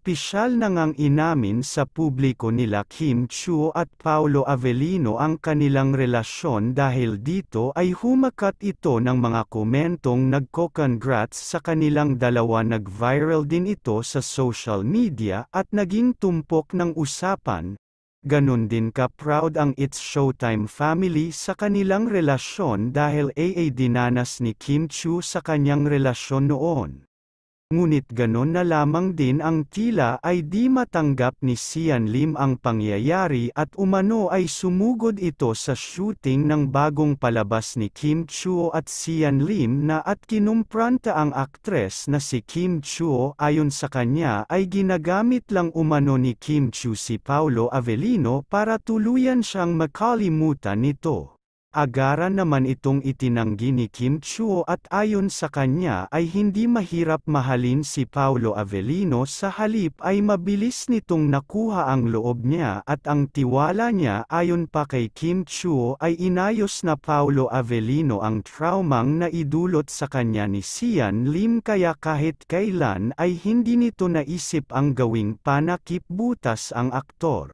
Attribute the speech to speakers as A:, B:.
A: opisyal na ngang inamin sa publiko nila Kim Chiu at Paolo Avellino ang kanilang relasyon dahil dito ay humakat ito ng mga komentong nagko-congrats sa kanilang dalawa. Nag-viral din ito sa social media at naging tumpok ng usapan. Ganon din ka-proud ang It's Showtime family sa kanilang relasyon dahil dinanas ni Kim Chiu sa kanyang relasyon noon. Ngunit ganon na lamang din ang tila ay di matanggap ni Sian Lim ang pangyayari at umano ay sumugod ito sa shooting ng bagong palabas ni Kim Chiu at Sian Lim na at kinumpranta ang aktres na si Kim Chiu. Ayon sa kanya ay ginagamit lang umano ni Kim Chiu si Paolo Avellino para tuluyan siyang makalimutan nito. Agaran naman itong itinanggi ni Kim Chiu at ayon sa kanya ay hindi mahirap mahalin si Paolo Avellino, sa halip ay mabilis nitong nakuha ang loob niya at ang tiwala niya. Ayon pa kay Kim Chiu ay inayos na Paolo Avellino ang traumang naidulot sa kanya ni Sian Lim kaya kahit kailan ay hindi nito naisip ang gawing panakip butas ang aktor.